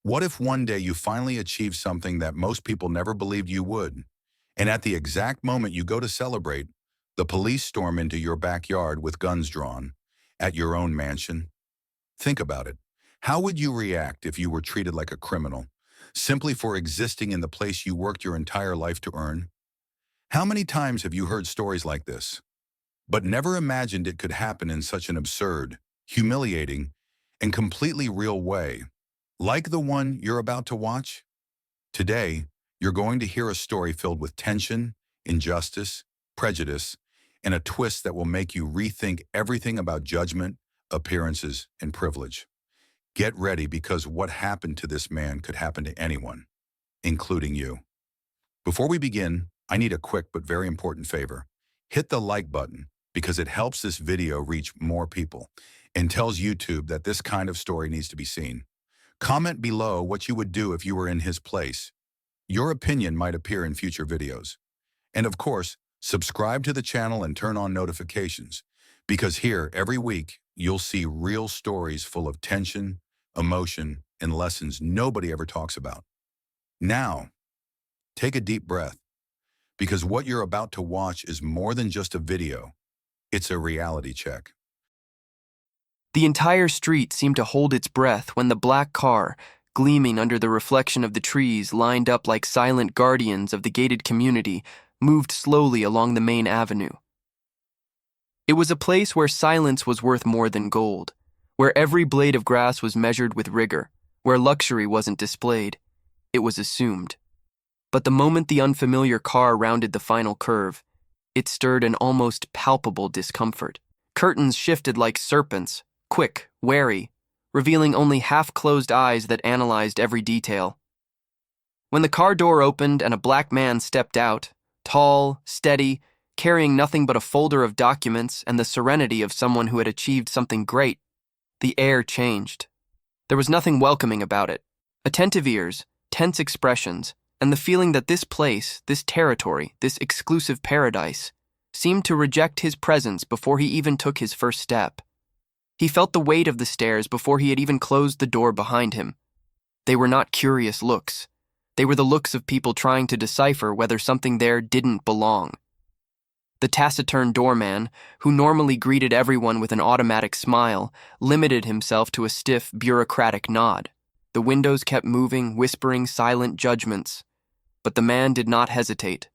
What if one day you finally achieve something that most people never believed you would, and at the exact moment you go to celebrate, the police storm into your backyard with guns drawn at your own mansion? Think about it. How would you react if you were treated like a criminal, simply for existing in the place you worked your entire life to earn? How many times have you heard stories like this, but never imagined it could happen in such an absurd, humiliating, and completely real way, like the one you're about to watch? Today, you're going to hear a story filled with tension, injustice, prejudice, and a twist that will make you rethink everything about judgment, appearances, and privilege. Get ready, because what happened to this man could happen to anyone, including you. Before we begin, I need a quick but very important favor. Hit the like button, because it helps this video reach more people and tells YouTube that this kind of story needs to be seen. Comment below what you would do if you were in his place. Your opinion might appear in future videos. And of course, subscribe to the channel and turn on notifications, because here, every week, you'll see real stories full of tension, emotion, and lessons nobody ever talks about. Now, take a deep breath, because what you're about to watch is more than just a video. It's a reality check. The entire street seemed to hold its breath when the black car, gleaming under the reflection of the trees lined up like silent guardians of the gated community, moved slowly along the main avenue. It was a place where silence was worth more than gold, where every blade of grass was measured with rigor, where luxury wasn't displayed, it was assumed. But the moment the unfamiliar car rounded the final curve, it stirred an almost palpable discomfort. Curtains shifted like serpents, quick, wary, revealing only half-closed eyes that analyzed every detail. When the car door opened and a black man stepped out, tall, steady, carrying nothing but a folder of documents and the serenity of someone who had achieved something great, the air changed. There was nothing welcoming about it. Attentive ears, tense expressions, and the feeling that this place, this territory, this exclusive paradise, seemed to reject his presence before he even took his first step. He felt the weight of the stairs before he had even closed the door behind him. They were not curious looks. They were the looks of people trying to decipher whether something there didn't belong. The taciturn doorman, who normally greeted everyone with an automatic smile, limited himself to a stiff, bureaucratic nod. The windows kept moving, whispering silent judgments. But the man did not hesitate.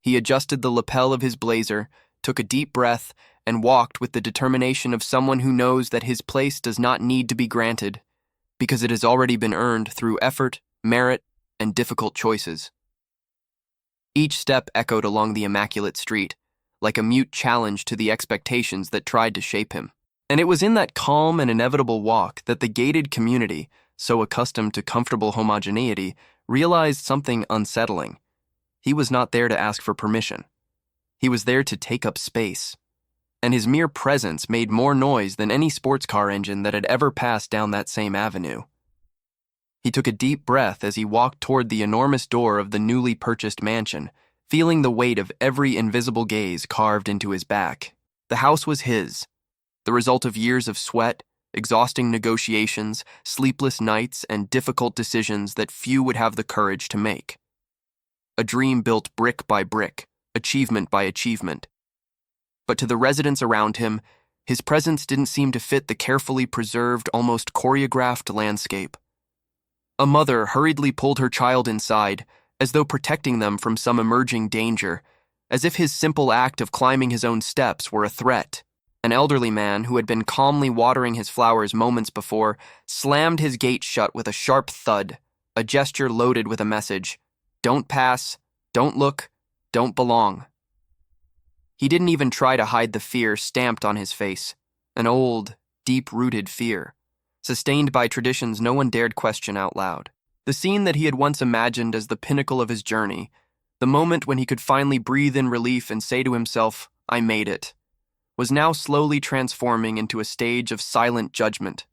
He adjusted the lapel of his blazer, took a deep breath, and walked with the determination of someone who knows that his place does not need to be granted, because it has already been earned through effort, merit, and difficult choices. Each step echoed along the immaculate street, like a mute challenge to the expectations that tried to shape him. And it was in that calm and inevitable walk that the gated community, so accustomed to comfortable homogeneity, realized something unsettling. He was not there to ask for permission. He was there to take up space. And his mere presence made more noise than any sports car engine that had ever passed down that same avenue. He took a deep breath as he walked toward the enormous door of the newly purchased mansion, feeling the weight of every invisible gaze carved into his back. The house was his, the result of years of sweat, exhausting negotiations, sleepless nights, and difficult decisions that few would have the courage to make. A dream built brick by brick, achievement by achievement. But to the residents around him, his presence didn't seem to fit the carefully preserved, almost choreographed landscape. A mother hurriedly pulled her child inside, as though protecting them from some emerging danger, as if his simple act of climbing his own steps were a threat. An elderly man who had been calmly watering his flowers moments before slammed his gate shut with a sharp thud, a gesture loaded with a message: "Don't pass, don't look, don't belong." He didn't even try to hide the fear stamped on his face, an old, deep-rooted fear, sustained by traditions no one dared question out loud. The scene that he had once imagined as the pinnacle of his journey, the moment when he could finally breathe in relief and say to himself, "I made it," was now slowly transforming into a stage of silent judgment.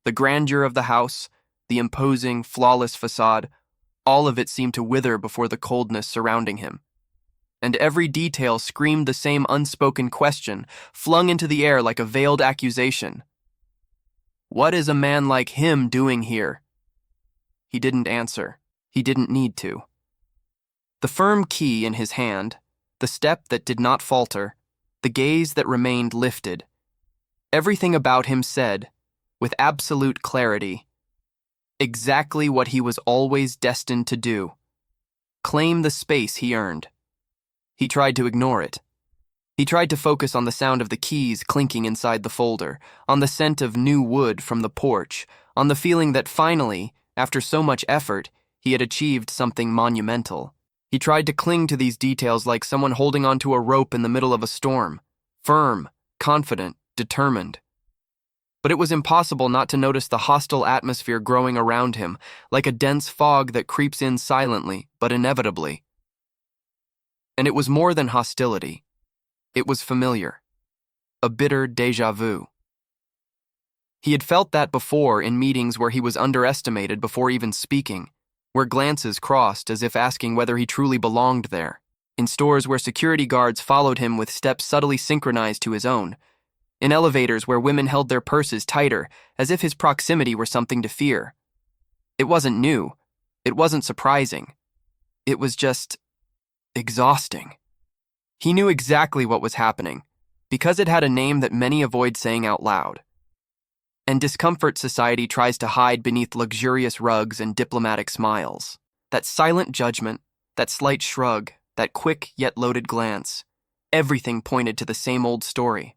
The grandeur of the house, the imposing, flawless facade, all of it seemed to wither before the coldness surrounding him. And every detail screamed the same unspoken question, flung into the air like a veiled accusation. What is a man like him doing here? He didn't answer. He didn't need to. The firm key in his hand, the step that did not falter, the gaze that remained lifted. Everything about him said, with absolute clarity, exactly what he was always destined to do. Claim the space he earned. He tried to ignore it. He tried to focus on the sound of the keys clinking inside the folder, on the scent of new wood from the porch, on the feeling that finally, after so much effort, he had achieved something monumental. He tried to cling to these details like someone holding onto a rope in the middle of a storm, firm, confident, determined. But it was impossible not to notice the hostile atmosphere growing around him, like a dense fog that creeps in silently, but inevitably. And it was more than hostility. It was familiar. A bitter déjà vu. He had felt that before in meetings where he was underestimated before even speaking, where glances crossed as if asking whether he truly belonged there, in stores where security guards followed him with steps subtly synchronized to his own, in elevators where women held their purses tighter as if his proximity were something to fear. It wasn't new. It wasn't surprising. It was just exhausting. He knew exactly what was happening, because it had a name that many avoid saying out loud. And discomfort society tries to hide beneath luxurious rugs and diplomatic smiles. That silent judgment, that slight shrug, that quick yet loaded glance, everything pointed to the same old story.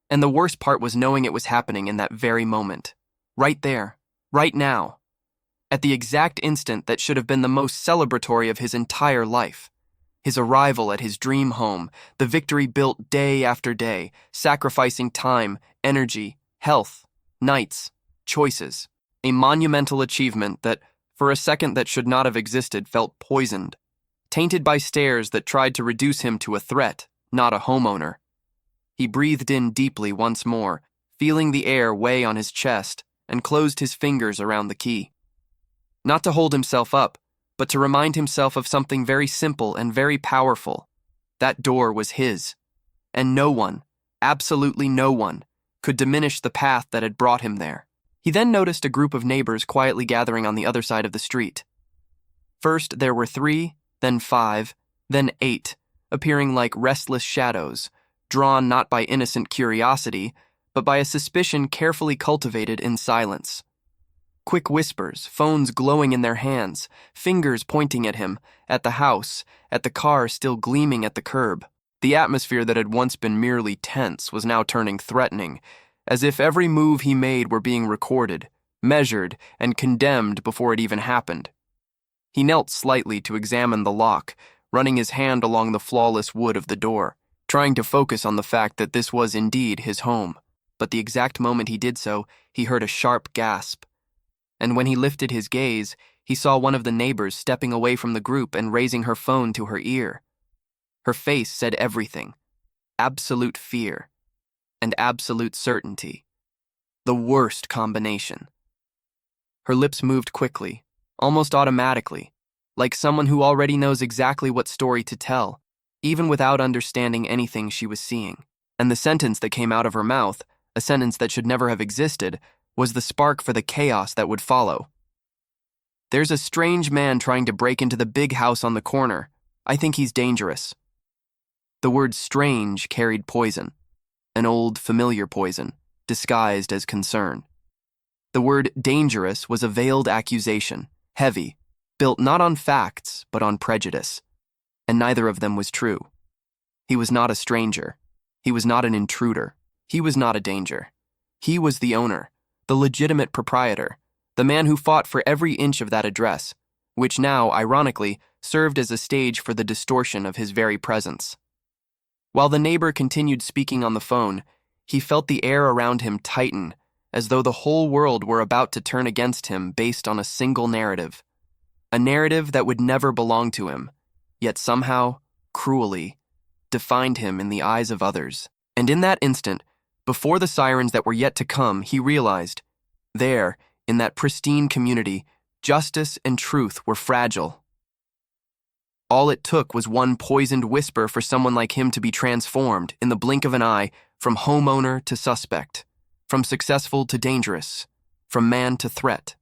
And the worst part was knowing it was happening in that very moment. Right there, right now. At the exact instant that should have been the most celebratory of his entire life. His arrival at his dream home, the victory built day after day, sacrificing time, energy, health, nights, choices. A monumental achievement that, for a second that should not have existed, felt poisoned. Tainted by stares that tried to reduce him to a threat, not a homeowner. He breathed in deeply once more, feeling the air weigh on his chest, and closed his fingers around the key. Not to hold himself up, but to remind himself of something very simple and very powerful. That door was his, and no one, absolutely no one, could diminish the path that had brought him there. He then noticed a group of neighbors quietly gathering on the other side of the street. First there were 3, then 5, then 8, appearing like restless shadows, drawn not by innocent curiosity, but by a suspicion carefully cultivated in silence. Quick whispers, phones glowing in their hands, fingers pointing at him, at the house, at the car still gleaming at the curb. The atmosphere that had once been merely tense was now turning threatening, as if every move he made were being recorded, measured, and condemned before it even happened. He knelt slightly to examine the lock, running his hand along the flawless wood of the door, trying to focus on the fact that this was indeed his home. But the exact moment he did so, he heard a sharp gasp. And when he lifted his gaze, he saw one of the neighbors stepping away from the group and raising her phone to her ear. Her face said everything. Absolute fear. And absolute certainty. The worst combination. Her lips moved quickly, almost automatically, like someone who already knows exactly what story to tell, even without understanding anything she was seeing. And the sentence that came out of her mouth, a sentence that should never have existed, was the spark for the chaos that would follow. There's a strange man trying to break into the big house on the corner. I think he's dangerous. The word strange carried poison, an old, familiar poison, disguised as concern. The word dangerous was a veiled accusation, heavy, built not on facts, but on prejudice. And neither of them was true. He was not a stranger. He was not an intruder. He was not a danger. He was the owner, the legitimate proprietor, the man who fought for every inch of that address, which now, ironically, served as a stage for the distortion of his very presence. While the neighbor continued speaking on the phone, he felt the air around him tighten, as though the whole world were about to turn against him based on a single narrative. A narrative that would never belong to him, yet somehow, cruelly, defined him in the eyes of others. And in that instant, before the sirens that were yet to come, he realized, there, in that pristine community, justice and truth were fragile. All it took was one poisoned whisper for someone like him to be transformed, in the blink of an eye, from homeowner to suspect, from successful to dangerous, from man to threat.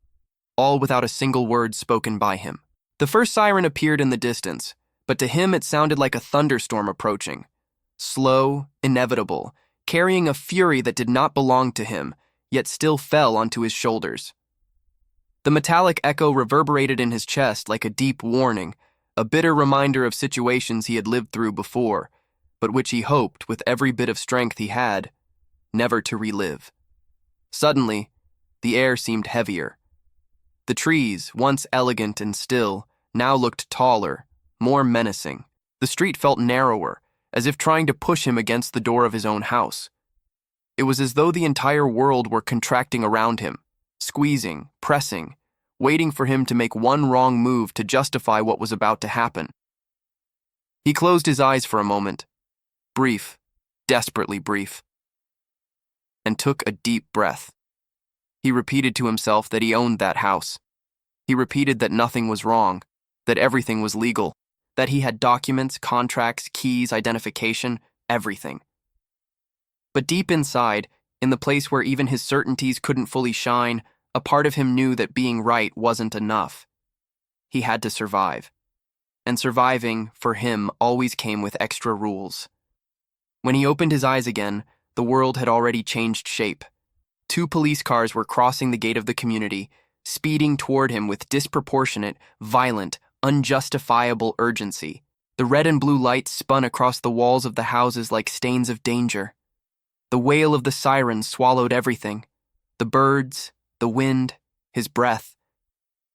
all without a single word spoken by him. The first siren appeared in the distance, but to him it sounded like a thunderstorm approaching. Slow, inevitable, carrying a fury that did not belong to him, yet still fell onto his shoulders. The metallic echo reverberated in his chest like a deep warning, a bitter reminder of situations he had lived through before, but which he hoped, with every bit of strength he had, never to relive. Suddenly, the air seemed heavier. The trees, once elegant and still, now looked taller, more menacing. The street felt narrower, as if trying to push him against the door of his own house. It was as though the entire world were contracting around him, squeezing, pressing, waiting for him to make one wrong move to justify what was about to happen. He closed his eyes for a moment, brief, desperately brief, and took a deep breath. He repeated to himself that he owned that house. He repeated that nothing was wrong, that everything was legal, that he had documents, contracts, keys, identification, everything. But deep inside, in the place where even his certainties couldn't fully shine, a part of him knew that being right wasn't enough. He had to survive. And surviving, for him, always came with extra rules. When he opened his eyes again, the world had already changed shape. 2 police cars were crossing the gate of the community, speeding toward him with disproportionate, violent, unjustifiable urgency. The red and blue lights spun across the walls of the houses like stains of danger. The wail of the sirens swallowed everything, the birds, the wind, his breath.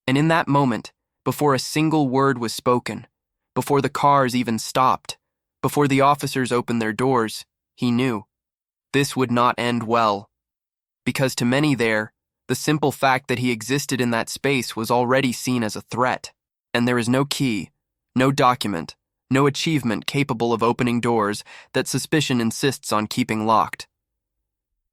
And in that moment, before a single word was spoken, before the cars even stopped, before the officers opened their doors, he knew this would not end well. Because to many there, the simple fact that he existed in that space was already seen as a threat, and there is no key, no document, no achievement capable of opening doors that suspicion insists on keeping locked.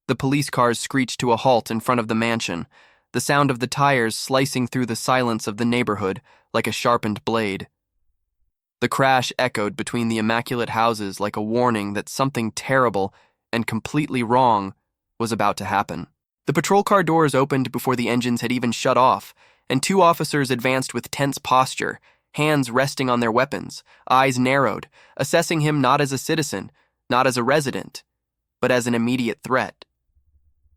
The police cars screeched to a halt in front of the mansion, the sound of the tires slicing through the silence of the neighborhood like a sharpened blade. The crash echoed between the immaculate houses like a warning that something terrible and completely wrong was about to happen. The patrol car doors opened before the engines had even shut off, and 2 officers advanced with tense posture, hands resting on their weapons, eyes narrowed, assessing him not as a citizen, not as a resident, but as an immediate threat.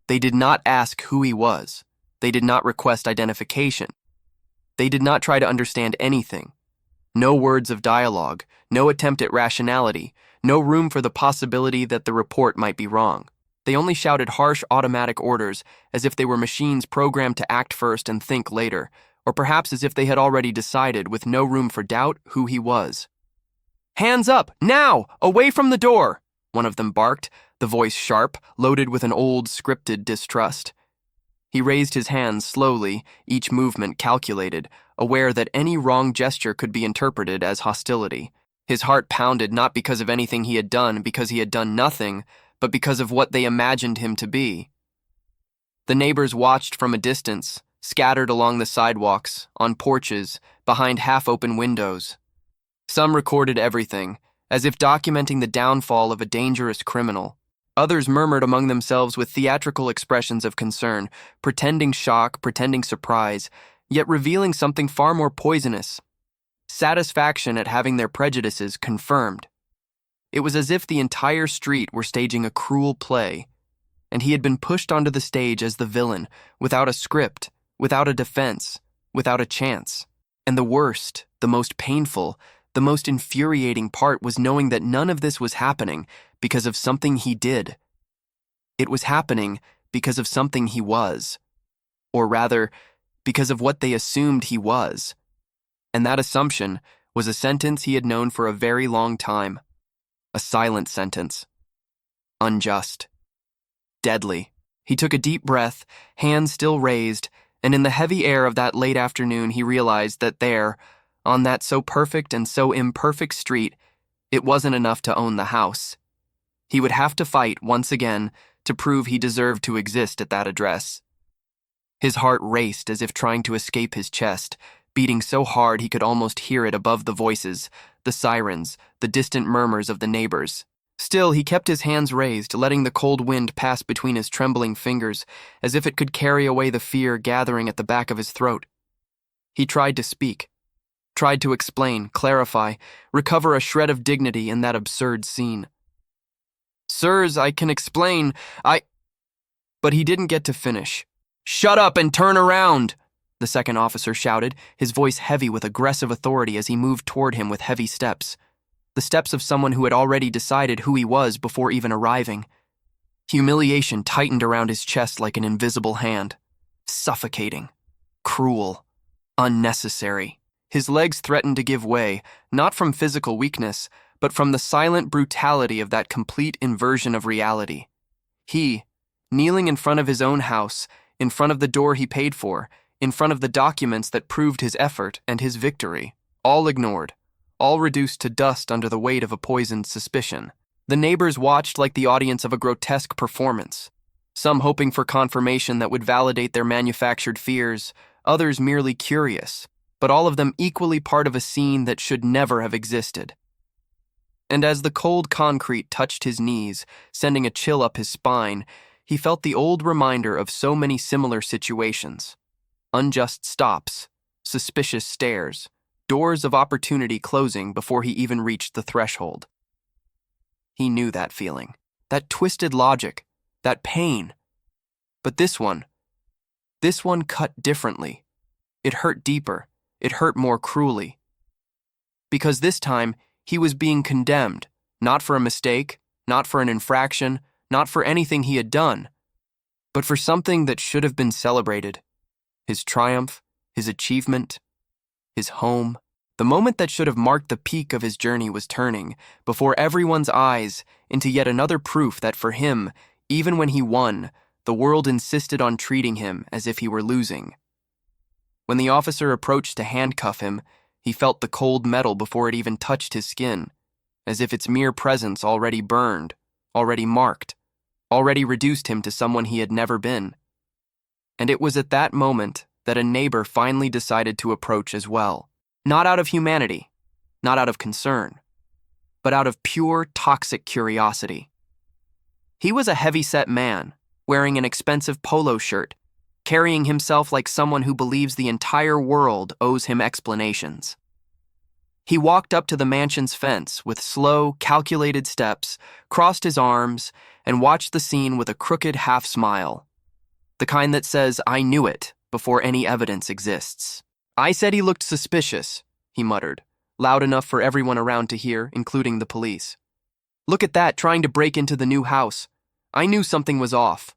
They did not ask who he was. They did not request identification. They did not try to understand anything. No words of dialogue, no attempt at rationality, no room for the possibility that the report might be wrong. They only shouted harsh automatic orders as if they were machines programmed to act first and think later, or perhaps as if they had already decided, with no room for doubt, who he was. "Hands up, now! Away from the door!" one of them barked, the voice sharp, loaded with an old, scripted distrust. He raised his hands slowly, each movement calculated, aware that any wrong gesture could be interpreted as hostility. His heart pounded not because of anything he had done, because he had done nothing, but because of what they imagined him to be. The neighbors watched from a distance, scattered along the sidewalks, on porches, behind half-open windows. Some recorded everything, as if documenting the downfall of a dangerous criminal. Others murmured among themselves with theatrical expressions of concern, pretending shock, pretending surprise, yet revealing something far more poisonous: satisfaction at having their prejudices confirmed. It was as if the entire street were staging a cruel play, and he had been pushed onto the stage as the villain, without a script, without a defense, without a chance. And the worst, the most painful, the most infuriating part was knowing that none of this was happening because of something he did. It was happening because of something he was. Or rather, because of what they assumed he was. And that assumption was a sentence he had known for a very long time. A silent sentence. Unjust. Deadly. He took a deep breath, hands still raised, and in the heavy air of that late afternoon he realized that there, on that so perfect and so imperfect street, it wasn't enough to own the house. He would have to fight once again to prove he deserved to exist at that address. His heart raced as if trying to escape his chest, beating so hard he could almost hear it above the voices, the sirens, the distant murmurs of the neighbors. Still, he kept his hands raised, letting the cold wind pass between his trembling fingers, as if it could carry away the fear gathering at the back of his throat. He tried to speak, tried to explain, clarify, recover a shred of dignity in that absurd scene. "Sirs, I can explain, But he didn't get to finish. "Shut up and turn around!" the second officer shouted, his voice heavy with aggressive authority as he moved toward him with heavy steps. The steps of someone who had already decided who he was before even arriving. Humiliation tightened around his chest like an invisible hand. Suffocating. Cruel. Unnecessary. His legs threatened to give way, not from physical weakness, but from the silent brutality of that complete inversion of reality. He, kneeling in front of his own house, in front of the door he paid for, in front of the documents that proved his effort and his victory, all ignored, all reduced to dust under the weight of a poisoned suspicion. The neighbors watched like the audience of a grotesque performance, some hoping for confirmation that would validate their manufactured fears, others merely curious, but all of them equally part of a scene that should never have existed. And as the cold concrete touched his knees, sending a chill up his spine, he felt the old reminder of so many similar situations. Unjust stops, suspicious stares, doors of opportunity closing before he even reached the threshold. He knew that feeling, that twisted logic, that pain. But this one cut differently. It hurt deeper, it hurt more cruelly. Because this time, he was being condemned, not for a mistake, not for an infraction, not for anything he had done, but for something that should have been celebrated. His triumph, his achievement, his home. The moment that should have marked the peak of his journey was turning, before everyone's eyes, into yet another proof that for him, even when he won, the world insisted on treating him as if he were losing. When the officer approached to handcuff him, he felt the cold metal before it even touched his skin, as if its mere presence already burned, already marked, already reduced him to someone he had never been. And it was at that moment that a neighbor finally decided to approach as well. Not out of humanity, not out of concern, but out of pure toxic curiosity. He was a heavy-set man, wearing an expensive polo shirt, carrying himself like someone who believes the entire world owes him explanations. He walked up to the mansion's fence with slow, calculated steps, crossed his arms, and watched the scene with a crooked half-smile. The kind that says, "I knew it," before any evidence exists. "I said he looked suspicious," he muttered, loud enough for everyone around to hear, including the police. "Look at that, trying to break into the new house. I knew something was off."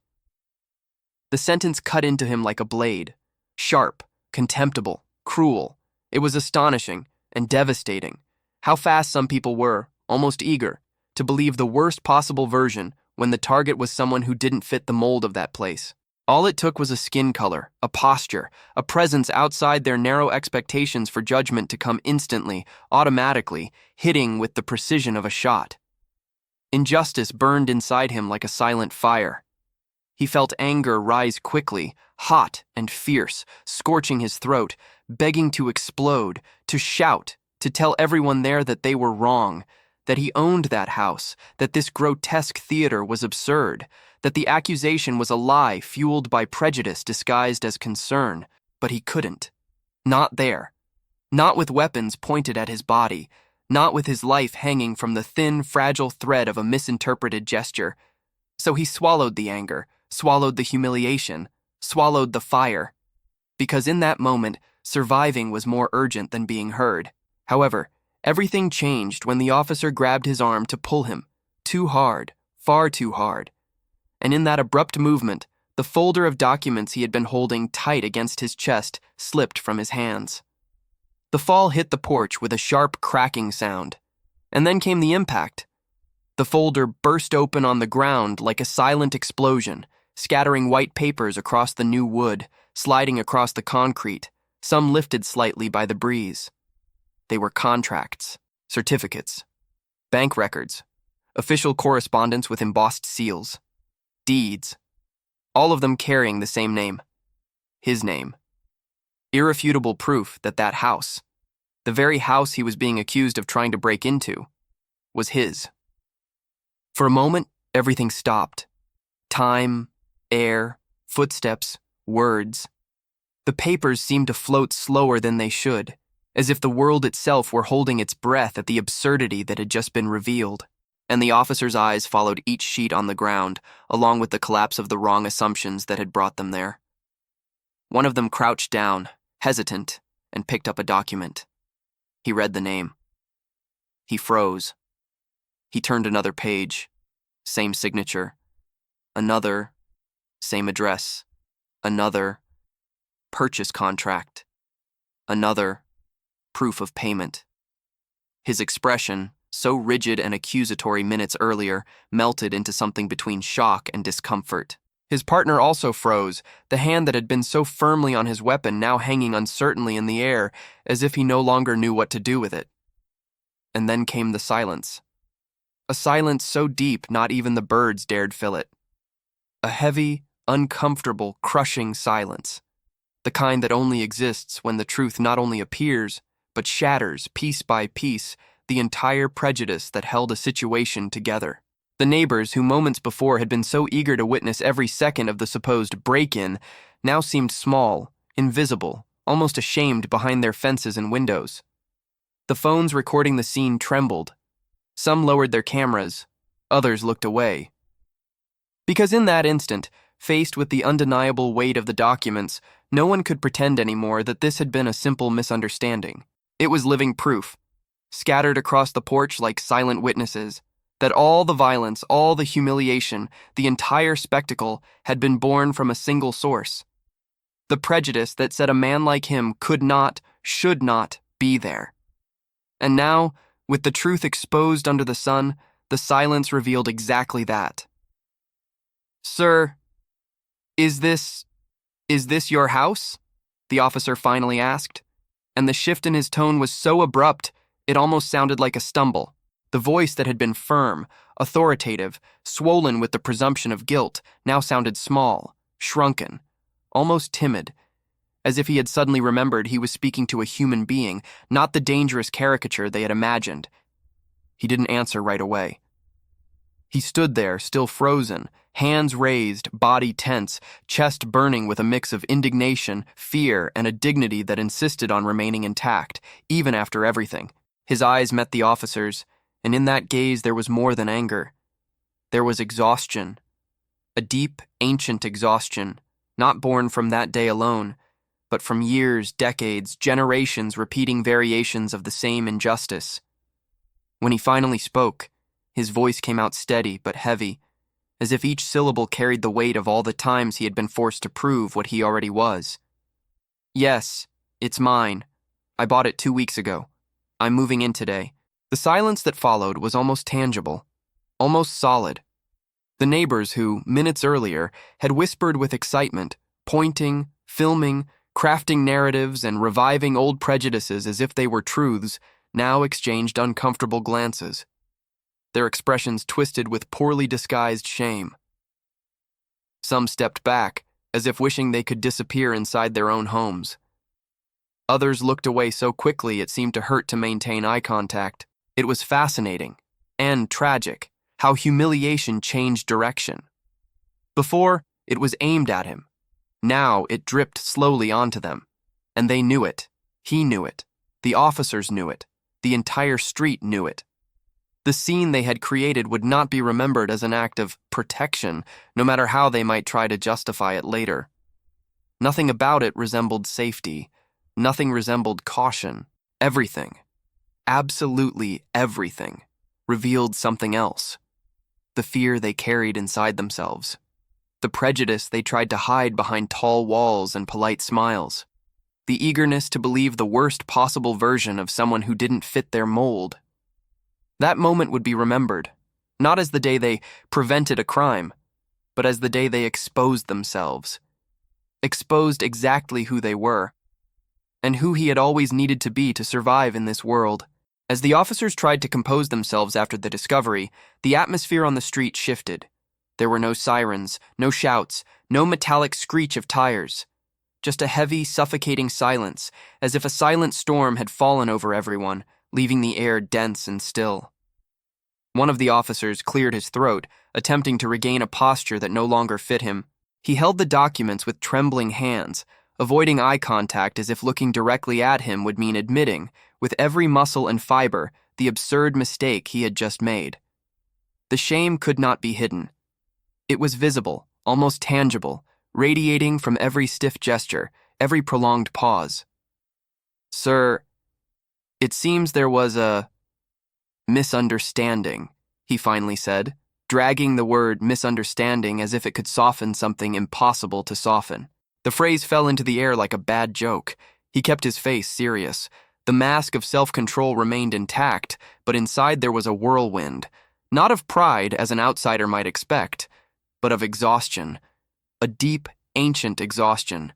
The sentence cut into him like a blade. Sharp, contemptible, cruel. It was astonishing and devastating how fast some people were, almost eager, to believe the worst possible version when the target was someone who didn't fit the mold of that place. All it took was a skin color, a posture, a presence outside their narrow expectations for judgment to come instantly, automatically, hitting with the precision of a shot. Injustice burned inside him like a silent fire. He felt anger rise quickly, hot and fierce, scorching his throat, begging to explode, to shout, to tell everyone there that they were wrong, that he owned that house, that this grotesque theater was absurd, that the accusation was a lie fueled by prejudice disguised as concern, but he couldn't. Not there. Not with weapons pointed at his body, not with his life hanging from the thin, fragile thread of a misinterpreted gesture. So he swallowed the anger, swallowed the humiliation, swallowed the fire. Because in that moment, surviving was more urgent than being heard. However, everything changed when the officer grabbed his arm to pull him. Too hard, far too hard. And in that abrupt movement, the folder of documents he had been holding tight against his chest slipped from his hands. The fall hit the porch with a sharp cracking sound. And then came the impact. The folder burst open on the ground like a silent explosion, scattering white papers across the new wood, sliding across the concrete, some lifted slightly by the breeze. They were contracts, certificates, bank records, official correspondence with embossed seals, deeds, all of them carrying the same name, his name. Irrefutable proof that that house, the very house he was being accused of trying to break into, was his. For a moment, everything stopped. Time, air, footsteps, words. The papers seemed to float slower than they should, as if the world itself were holding its breath at the absurdity that had just been revealed. And the officer's eyes followed each sheet on the ground, along with the collapse of the wrong assumptions that had brought them there. One of them crouched down, hesitant, and picked up a document. He read the name. He froze. He turned another page. Same signature. Another. Same address. Another. Purchase contract. Another. Proof of payment. His expression, so rigid and accusatory minutes earlier, melted into something between shock and discomfort. His partner also froze, the hand that had been so firmly on his weapon now hanging uncertainly in the air, as if he no longer knew what to do with it. And then came the silence. A silence so deep not even the birds dared fill it. A heavy, uncomfortable, crushing silence. The kind that only exists when the truth not only appears, but shatters, piece by piece, the entire prejudice that held a situation together. The neighbors, who moments before had been so eager to witness every second of the supposed break-in, now seemed small, invisible, almost ashamed behind their fences and windows. The phones recording the scene trembled. Some lowered their cameras, others looked away. Because in that instant, faced with the undeniable weight of the documents, no one could pretend anymore that this had been a simple misunderstanding. It was living proof, scattered across the porch like silent witnesses, that all the violence, all the humiliation, the entire spectacle had been born from a single source. The prejudice that said a man like him could not, should not be there. And now, with the truth exposed under the sun, the silence revealed exactly that. "Sir, is this your house?" the officer finally asked, and the shift in his tone was so abrupt it almost sounded like a stumble. The voice that had been firm, authoritative, swollen with the presumption of guilt, now sounded small, shrunken, almost timid, as if he had suddenly remembered he was speaking to a human being, not the dangerous caricature they had imagined. He didn't answer right away. He stood there, still frozen, hands raised, body tense, chest burning with a mix of indignation, fear, and a dignity that insisted on remaining intact, even after everything. His eyes met the officer's, and in that gaze there was more than anger. There was exhaustion. A deep, ancient exhaustion, not born from that day alone, but from years, decades, generations repeating variations of the same injustice. When he finally spoke, his voice came out steady but heavy, as if each syllable carried the weight of all the times he had been forced to prove what he already was. "Yes, it's mine. I bought it 2 weeks ago. I'm moving in today." The silence that followed was almost tangible, almost solid. The neighbors who, minutes earlier, had whispered with excitement, pointing, filming, crafting narratives, and reviving old prejudices as if they were truths, now exchanged uncomfortable glances. Their expressions twisted with poorly disguised shame. Some stepped back, as if wishing they could disappear inside their own homes. Others looked away so quickly it seemed to hurt to maintain eye contact. It was fascinating, and tragic, how humiliation changed direction. Before, it was aimed at him. Now it dripped slowly onto them. And they knew it. He knew it. The officers knew it. The entire street knew it. The scene they had created would not be remembered as an act of protection, no matter how they might try to justify it later. Nothing about it resembled safety. Nothing resembled caution. Everything, absolutely everything, revealed something else. The fear they carried inside themselves. The prejudice they tried to hide behind tall walls and polite smiles. The eagerness to believe the worst possible version of someone who didn't fit their mold. That moment would be remembered, not as the day they prevented a crime, but as the day they exposed themselves. Exposed exactly who they were, and who he had always needed to be to survive in this world. As the officers tried to compose themselves after the discovery, the atmosphere on the street shifted. There were no sirens, no shouts, no metallic screech of tires. Just a heavy, suffocating silence, as if a silent storm had fallen over everyone, leaving the air dense and still. One of the officers cleared his throat, attempting to regain a posture that no longer fit him. He held the documents with trembling hands, avoiding eye contact as if looking directly at him would mean admitting, with every muscle and fiber, the absurd mistake he had just made. The shame could not be hidden. It was visible, almost tangible, radiating from every stiff gesture, every prolonged pause. "Sir, it seems there was a misunderstanding," he finally said, dragging the word misunderstanding as if it could soften something impossible to soften. The phrase fell into the air like a bad joke. He kept his face serious. The mask of self-control remained intact, but inside there was a whirlwind, not of pride as an outsider might expect, but of exhaustion. A deep, ancient exhaustion.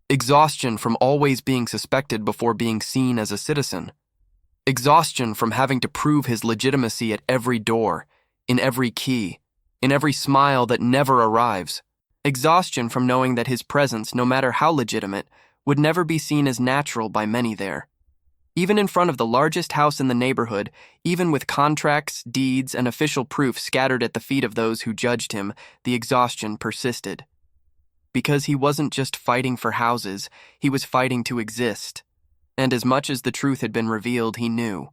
Exhaustion from always being suspected before being seen as a citizen. Exhaustion from having to prove his legitimacy at every door, in every key, in every smile that never arrives. Exhaustion from knowing that his presence, no matter how legitimate, would never be seen as natural by many there. Even in front of the largest house in the neighborhood, even with contracts, deeds, and official proof scattered at the feet of those who judged him, the exhaustion persisted. Because he wasn't just fighting for houses, he was fighting to exist. And as much as the truth had been revealed, he knew.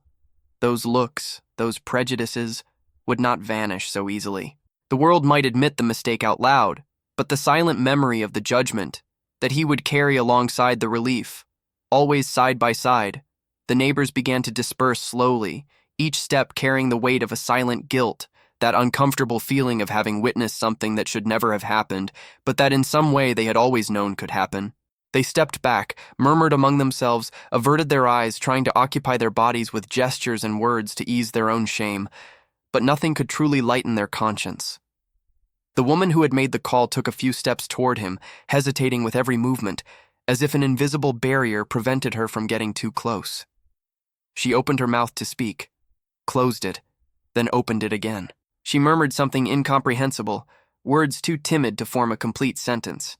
Those looks, those prejudices, would not vanish so easily. The world might admit the mistake out loud, but the silent memory of the judgment, that he would carry alongside the relief, always side by side. The neighbors began to disperse slowly, each step carrying the weight of a silent guilt, that uncomfortable feeling of having witnessed something that should never have happened, but that in some way they had always known could happen. They stepped back, murmured among themselves, averted their eyes, trying to occupy their bodies with gestures and words to ease their own shame, but nothing could truly lighten their conscience. The woman who had made the call took a few steps toward him, hesitating with every movement, as if an invisible barrier prevented her from getting too close. She opened her mouth to speak, closed it, then opened it again. She murmured something incomprehensible, words too timid to form a complete sentence.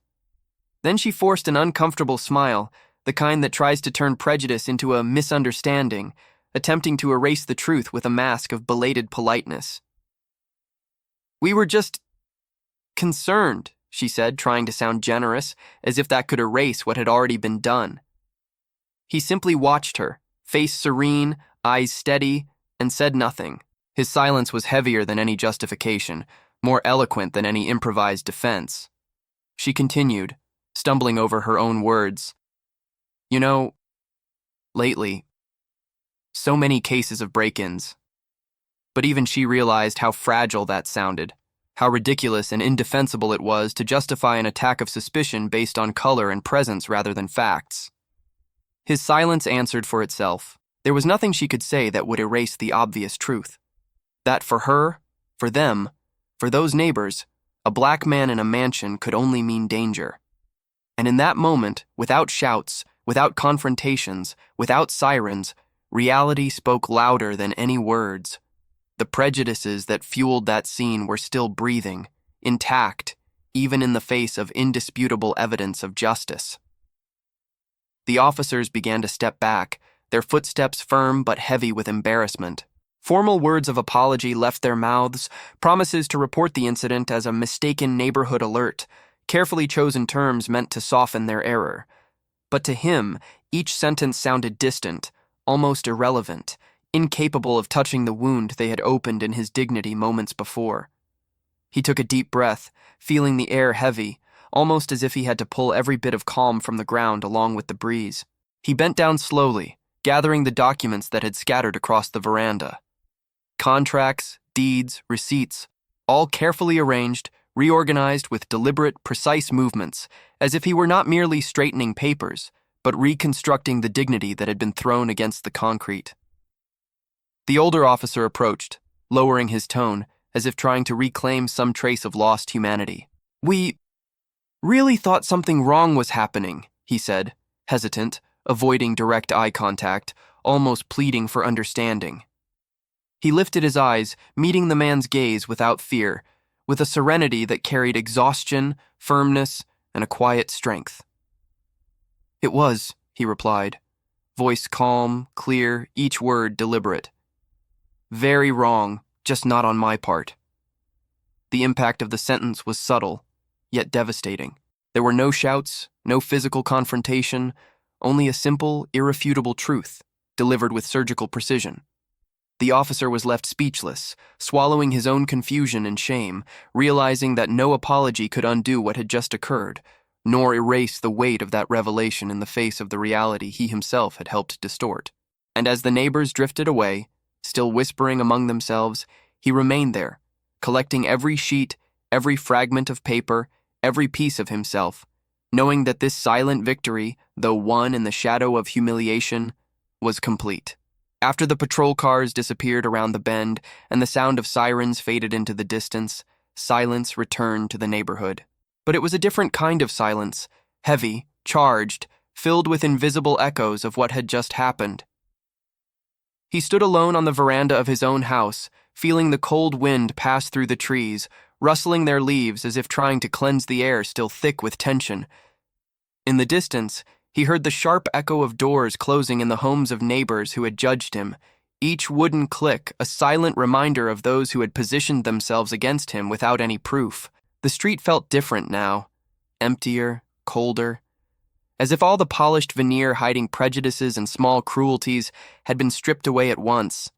Then she forced an uncomfortable smile, the kind that tries to turn prejudice into a misunderstanding, attempting to erase the truth with a mask of belated politeness. "We were just concerned," she said, trying to sound generous, as if that could erase what had already been done. He simply watched her, face serene, eyes steady, and said nothing. His silence was heavier than any justification, more eloquent than any improvised defense. She continued, stumbling over her own words. "You know, lately, so many cases of break-ins." But even she realized how fragile that sounded, how ridiculous and indefensible it was to justify an attack of suspicion based on color and presence rather than facts. His silence answered for itself. There was nothing she could say that would erase the obvious truth. That for her, for them, for those neighbors, a black man in a mansion could only mean danger. And in that moment, without shouts, without confrontations, without sirens, reality spoke louder than any words. The prejudices that fueled that scene were still breathing, intact, even in the face of indisputable evidence of justice. The officers began to step back, their footsteps firm but heavy with embarrassment. Formal words of apology left their mouths, promises to report the incident as a mistaken neighborhood alert, carefully chosen terms meant to soften their error. But to him, each sentence sounded distant, almost irrelevant, incapable of touching the wound they had opened in his dignity moments before. He took a deep breath, feeling the air heavy, almost as if he had to pull every bit of calm from the ground along with the breeze. He bent down slowly, gathering the documents that had scattered across the veranda. Contracts, deeds, receipts, all carefully arranged, reorganized with deliberate, precise movements, as if he were not merely straightening papers, but reconstructing the dignity that had been thrown against the concrete. The older officer approached, lowering his tone, as if trying to reclaim some trace of lost humanity. "We really thought something wrong was happening," he said, hesitant, avoiding direct eye contact, almost pleading for understanding. He lifted his eyes, meeting the man's gaze without fear, with a serenity that carried exhaustion, firmness, and a quiet strength. "It was," he replied, voice calm, clear, each word deliberate. "Very wrong, just not on my part. The impact of the sentence was subtle, yet devastating. There were no shouts, no physical confrontation, only a simple, irrefutable truth, delivered with surgical precision. The officer was left speechless, swallowing his own confusion and shame, realizing that no apology could undo what had just occurred, nor erase the weight of that revelation in the face of the reality he himself had helped distort. And as the neighbors drifted away, still whispering among themselves, he remained there, collecting every sheet, every fragment of paper, every piece of himself, knowing that this silent victory, though won in the shadow of humiliation, was complete. After the patrol cars disappeared around the bend and the sound of sirens faded into the distance, silence returned to the neighborhood. But it was a different kind of silence, heavy, charged, filled with invisible echoes of what had just happened. He stood alone on the veranda of his own house, feeling the cold wind pass through the trees, rustling their leaves as if trying to cleanse the air still thick with tension. In the distance, he heard the sharp echo of doors closing in the homes of neighbors who had judged him, each wooden click a silent reminder of those who had positioned themselves against him without any proof. The street felt different now, emptier, colder, as if all the polished veneer hiding prejudices and small cruelties had been stripped away at once.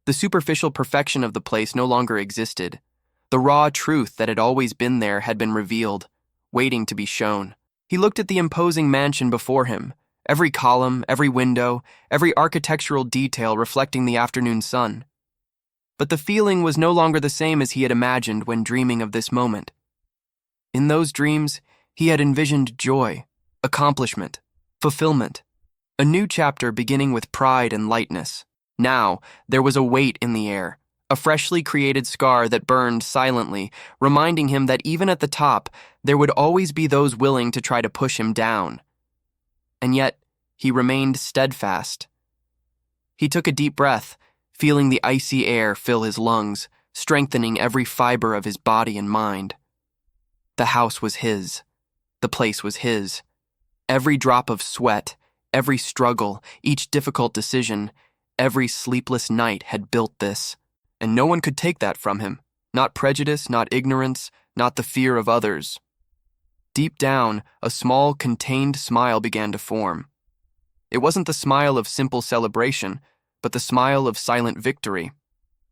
The superficial perfection of the place no longer existed. The raw truth that had always been there had been revealed, waiting to be shown. He looked at the imposing mansion before him, every column, every window, every architectural detail reflecting the afternoon sun. But the feeling was no longer the same as he had imagined when dreaming of this moment. In those dreams, he had envisioned joy, accomplishment, fulfillment, a new chapter beginning with pride and lightness. Now, there was a weight in the air, a freshly created scar that burned silently, reminding him that even at the top, there would always be those willing to try to push him down. And yet, he remained steadfast. He took a deep breath, feeling the icy air fill his lungs, strengthening every fiber of his body and mind. The house was his. The place was his. Every drop of sweat, every struggle, each difficult decision, every sleepless night had built this. And no one could take that from him. Not prejudice, not ignorance, not the fear of others. Deep down, a small, contained smile began to form. It wasn't the smile of simple celebration, but the smile of silent victory.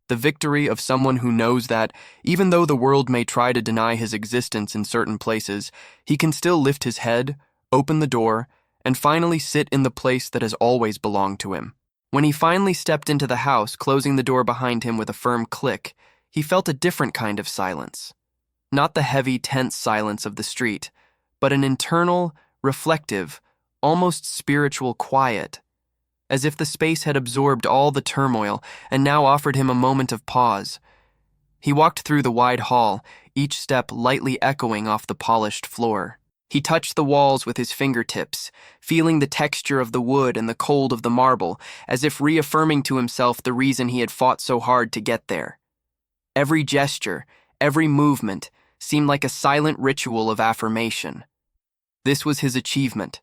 The victory of someone who knows that, even though the world may try to deny his existence in certain places, he can still lift his head, open the door, and finally sit in the place that has always belonged to him. When he finally stepped into the house, closing the door behind him with a firm click, he felt a different kind of silence. Not the heavy, tense silence of the street, but an internal, reflective, almost spiritual quiet, as if the space had absorbed all the turmoil and now offered him a moment of pause. He walked through the wide hall, each step lightly echoing off the polished floor. He touched the walls with his fingertips, feeling the texture of the wood and the cold of the marble, as if reaffirming to himself the reason he had fought so hard to get there. Every gesture, every movement, seemed like a silent ritual of affirmation. This was his achievement,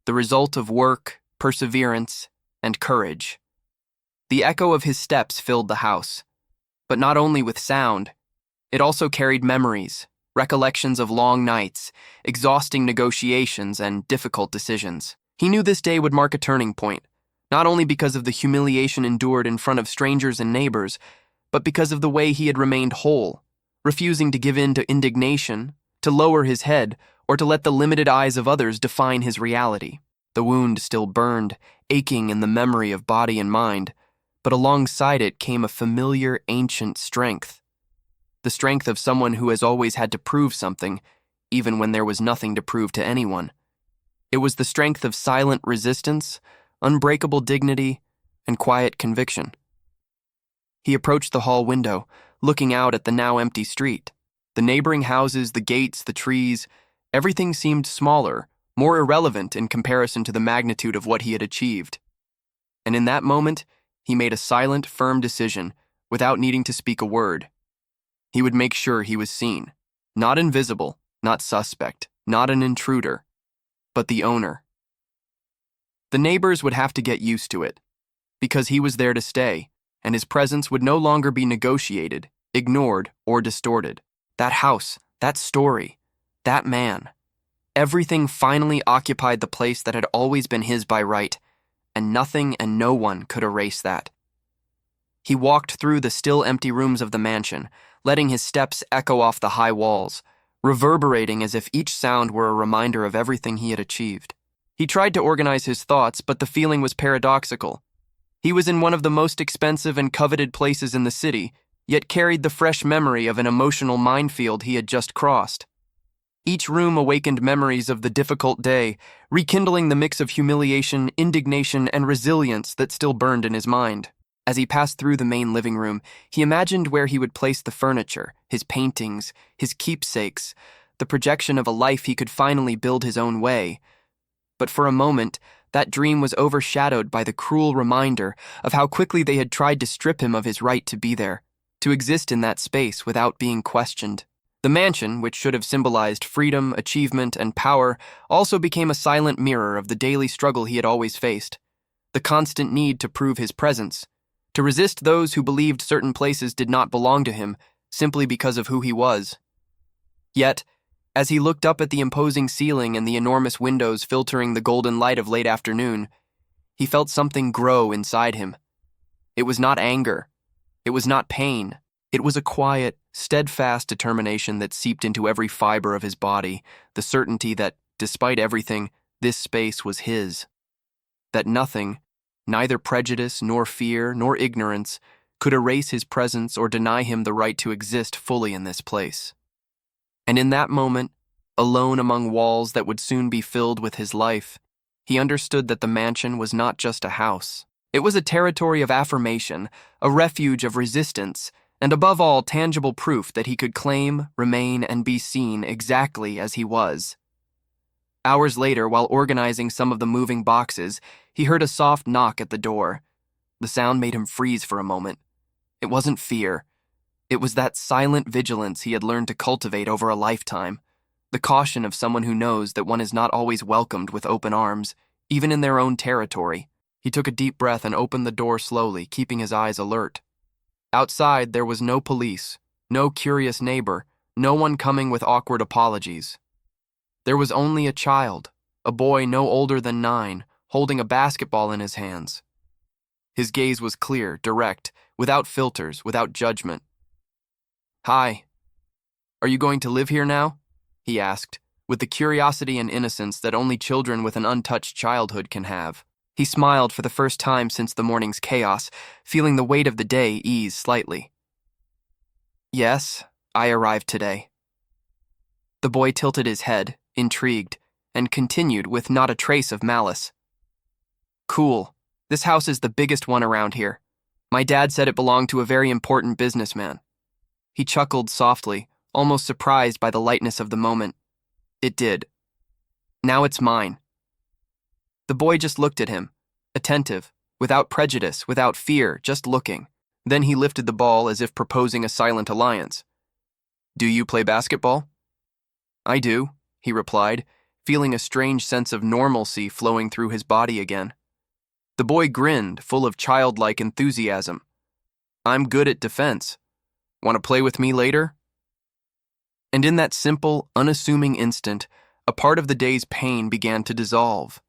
the result of work, perseverance, and courage. The echo of his steps filled the house, but not only with sound, it also carried memories, recollections of long nights, exhausting negotiations, and difficult decisions. He knew this day would mark a turning point, not only because of the humiliation endured in front of strangers and neighbors, but because of the way he had remained whole, refusing to give in to indignation, to lower his head, or to let the limited eyes of others define his reality. The wound still burned, aching in the memory of body and mind, but alongside it came a familiar, ancient strength. The strength of someone who has always had to prove something, even when there was nothing to prove to anyone. It was the strength of silent resistance, unbreakable dignity, and quiet conviction. He approached the hall window, looking out at the now empty street. The neighboring houses, the gates, the trees, everything seemed smaller, more irrelevant in comparison to the magnitude of what he had achieved. And in that moment, he made a silent, firm decision, without needing to speak a word. He would make sure he was seen, not invisible, not suspect, not an intruder, but the owner. The neighbors would have to get used to it, because he was there to stay, and his presence would no longer be negotiated, ignored, or distorted. That house, that story, that man. Everything finally occupied the place that had always been his by right, and nothing and no one could erase that. He walked through the still empty rooms of the mansion, letting his steps echo off the high walls, reverberating as if each sound were a reminder of everything he had achieved. He tried to organize his thoughts, but the feeling was paradoxical. He was in one of the most expensive and coveted places in the city, yet carried the fresh memory of an emotional minefield he had just crossed. Each room awakened memories of the difficult day, rekindling the mix of humiliation, indignation, and resilience that still burned in his mind. As he passed through the main living room, he imagined where he would place the furniture, his paintings, his keepsakes, the projection of a life he could finally build his own way. But for a moment, that dream was overshadowed by the cruel reminder of how quickly they had tried to strip him of his right to be there, to exist in that space without being questioned. The mansion, which should have symbolized freedom, achievement, and power, also became a silent mirror of the daily struggle he had always faced. The constant need to prove his presence, to resist those who believed certain places did not belong to him simply because of who he was. Yet, as he looked up at the imposing ceiling and the enormous windows filtering the golden light of late afternoon, he felt something grow inside him. It was not anger. It was not pain. It was a quiet, steadfast determination that seeped into every fiber of his body, the certainty that, despite everything, this space was his. That nothing, neither prejudice nor fear nor ignorance, could erase his presence or deny him the right to exist fully in this place. And in that moment, alone among walls that would soon be filled with his life, he understood that the mansion was not just a house. It was a territory of affirmation, a refuge of resistance, and above all, tangible proof that he could claim, remain, and be seen exactly as he was. Hours later, while organizing some of the moving boxes, he heard a soft knock at the door. The sound made him freeze for a moment. It wasn't fear. It was that silent vigilance he had learned to cultivate over a lifetime, the caution of someone who knows that one is not always welcomed with open arms, even in their own territory. He took a deep breath and opened the door slowly, keeping his eyes alert. Outside, there was no police, no curious neighbor, no one coming with awkward apologies. There was only a child, a boy no older than 9, holding a basketball in his hands. His gaze was clear, direct, without filters, without judgment. "Hi. Are you going to live here now?" he asked, with the curiosity and innocence that only children with an untouched childhood can have. He smiled for the first time since the morning's chaos, feeling the weight of the day ease slightly. "Yes, I arrived today." The boy tilted his head, intrigued, and continued with not a trace of malice. "Cool. This house is the biggest one around here. My dad said it belonged to a very important businessman." He chuckled softly, almost surprised by the lightness of the moment. "It did. Now it's mine." The boy just looked at him, attentive, without prejudice, without fear, just looking. Then he lifted the ball as if proposing a silent alliance. "Do you play basketball?" "I do," he replied, feeling a strange sense of normalcy flowing through his body again. The boy grinned, full of childlike enthusiasm. "I'm good at defense. Want to play with me later?" And in that simple, unassuming instant, a part of the day's pain began to dissolve.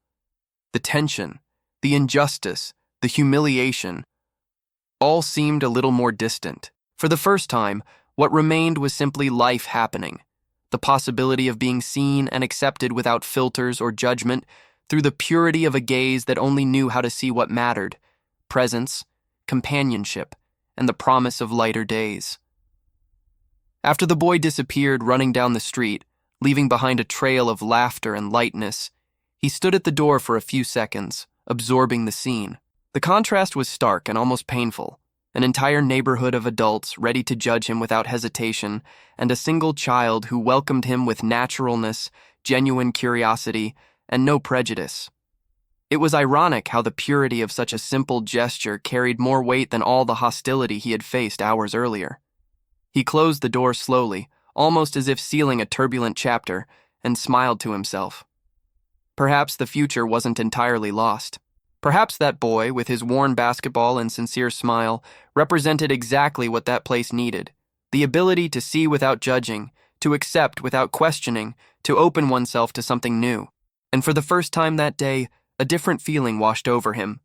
The tension, the injustice, the humiliation, all seemed a little more distant. For the first time, what remained was simply life happening, the possibility of being seen and accepted without filters or judgment, through the purity of a gaze that only knew how to see what mattered: presence, companionship, and the promise of lighter days. After the boy disappeared running down the street, leaving behind a trail of laughter and lightness, he stood at the door for a few seconds, absorbing the scene. The contrast was stark and almost painful. An entire neighborhood of adults ready to judge him without hesitation, and a single child who welcomed him with naturalness, genuine curiosity, and no prejudice. It was ironic how the purity of such a simple gesture carried more weight than all the hostility he had faced hours earlier. He closed the door slowly, almost as if sealing a turbulent chapter, and smiled to himself. Perhaps the future wasn't entirely lost. Perhaps that boy, with his worn basketball and sincere smile, represented exactly what that place needed: the ability to see without judging, to accept without questioning, to open oneself to something new. And for the first time that day, a different feeling washed over him.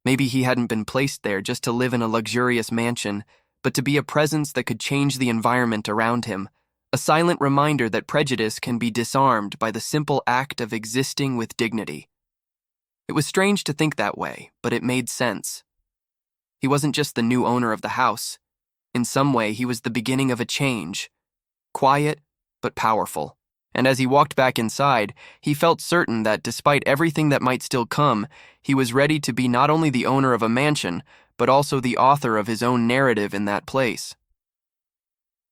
Maybe he hadn't been placed there just to live in a luxurious mansion, but to be a presence that could change the environment around him, a silent reminder that prejudice can be disarmed by the simple act of existing with dignity. It was strange to think that way, but it made sense. He wasn't just the new owner of the house. In some way, he was the beginning of a change, quiet but powerful. And as he walked back inside, he felt certain that despite everything that might still come, he was ready to be not only the owner of a mansion, but also the author of his own narrative in that place.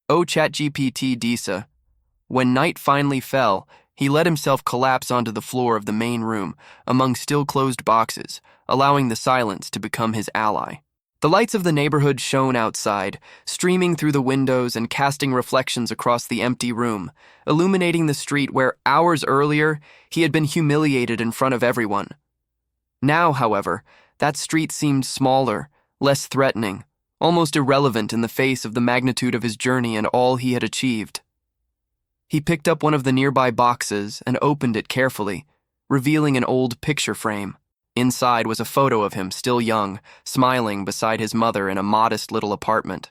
Oh, ChatGPT Disa. When night finally fell, he let himself collapse onto the floor of the main room, among still-closed boxes, allowing the silence to become his ally. The lights of the neighborhood shone outside, streaming through the windows and casting reflections across the empty room, illuminating the street where, hours earlier, he had been humiliated in front of everyone. Now, however, that street seemed smaller, less threatening, almost irrelevant in the face of the magnitude of his journey and all he had achieved. He picked up one of the nearby boxes and opened it carefully, revealing an old picture frame. Inside was a photo of him, still young, smiling beside his mother in a modest little apartment.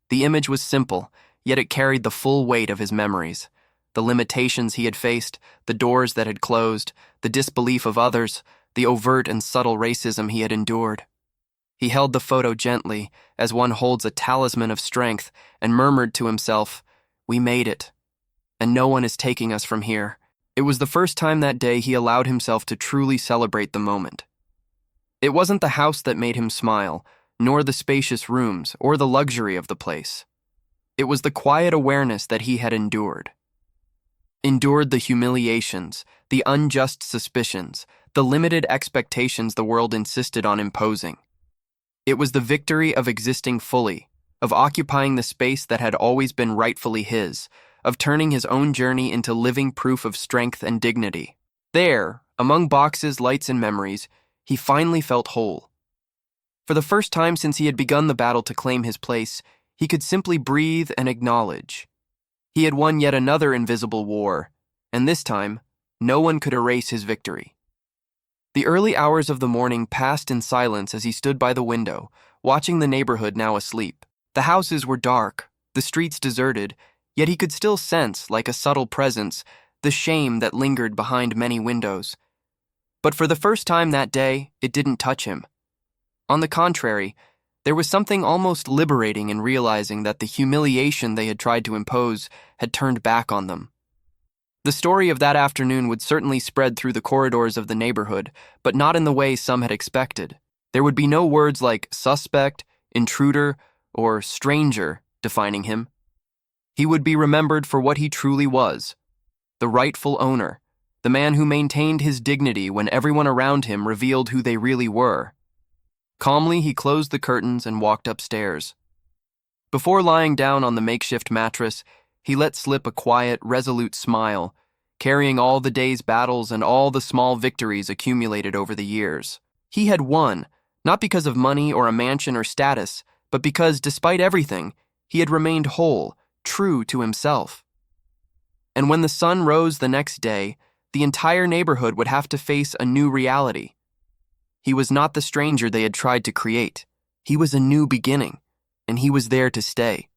The image was simple, yet it carried the full weight of his memories. The limitations he had faced, the doors that had closed, the disbelief of others, the overt and subtle racism he had endured. He held the photo gently, as one holds a talisman of strength, and murmured to himself, "We made it, and no one is taking us from here." It was the first time that day he allowed himself to truly celebrate the moment. It wasn't the house that made him smile, nor the spacious rooms, or the luxury of the place. It was the quiet awareness that he had endured. Endured the humiliations, the unjust suspicions, the limited expectations the world insisted on imposing. It was the victory of existing fully, of occupying the space that had always been rightfully his, of turning his own journey into living proof of strength and dignity. There, among boxes, lights, and memories, he finally felt whole. For the first time since he had begun the battle to claim his place, he could simply breathe and acknowledge. He had won yet another invisible war, and this time, no one could erase his victory. The early hours of the morning passed in silence as he stood by the window, watching the neighborhood now asleep. The houses were dark, the streets deserted, yet he could still sense, like a subtle presence, the shame that lingered behind many windows. But for the first time that day, it didn't touch him. On the contrary, there was something almost liberating in realizing that the humiliation they had tried to impose had turned back on them. The story of that afternoon would certainly spread through the corridors of the neighborhood, but not in the way some had expected. There would be no words like suspect, intruder, or stranger defining him. He would be remembered for what he truly was: the rightful owner, the man who maintained his dignity when everyone around him revealed who they really were. Calmly, he closed the curtains and walked upstairs. Before lying down on the makeshift mattress, he let slip a quiet, resolute smile, carrying all the day's battles and all the small victories accumulated over the years. He had won, not because of money or a mansion or status, but because, despite everything, he had remained whole, true to himself. And when the sun rose the next day, the entire neighborhood would have to face a new reality. He was not the stranger they had tried to create. He was a new beginning, and he was there to stay.